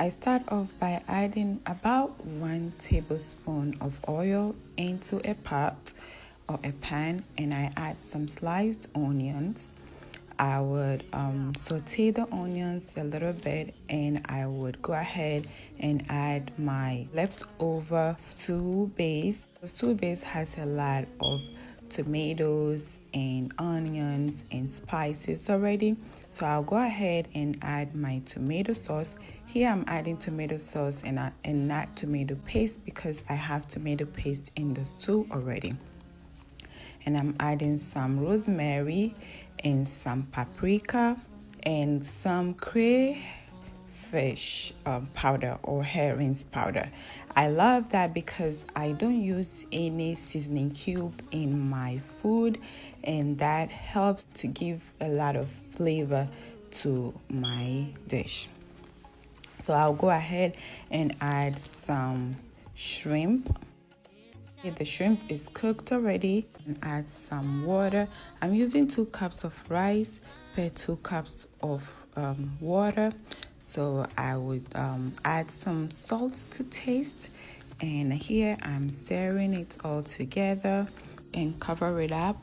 I start off by adding about 1 tablespoon of oil into a pot or a pan, and I add some sliced onions. I would saute the onions a little bit, and I would go ahead and add my leftover stew base. The stew base has a lot of tomatoes and onions and spices already, so I'll go ahead and add my tomato sauce. Here I'm adding tomato sauce and not tomato paste because I have tomato paste in the stew already. And I'm adding some rosemary and some paprika and some crayfish powder or herrings powder. I love that because I don't use any seasoning cube in my food, and that helps to give a lot of flavor to my dish. So I'll go ahead and add some shrimp. The shrimp is cooked already, and add some water. I'm using 2 cups of rice per 2 cups of water. So I would add some salt to taste, and here I'm stirring it all together and cover it up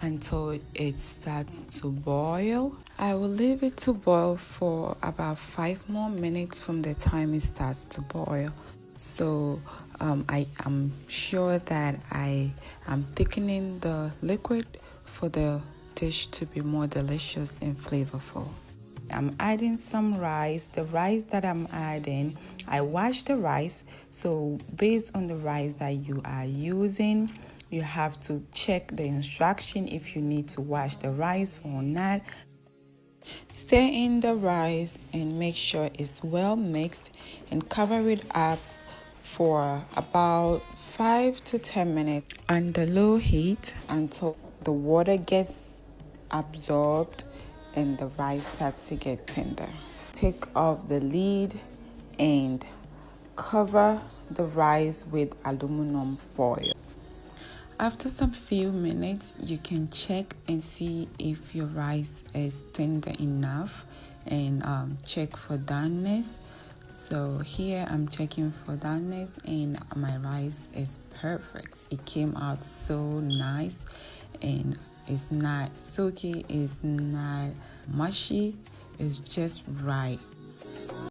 until it starts to boil. I will leave it to boil for about 5 more minutes from the time it starts to boil. So I am sure that I am thickening the liquid for the dish to be more delicious and flavorful. I'm adding some rice. The rice that I'm adding, I wash the rice. So based on the rice that you are using, you have to check the instruction if you need to wash the rice or not. Stir in the rice and make sure it's well mixed, and cover it up for about 5 to 10 minutes under low heat until the water gets absorbed and the rice starts to get tender. Take off the lid and cover the rice with aluminum foil. After some few minutes, you can check and see if your rice is tender enough, and check for doneness. So here I'm checking for doneness, and my rice is perfect. It came out so nice, and it's not soaky, it's not mushy, it's just right.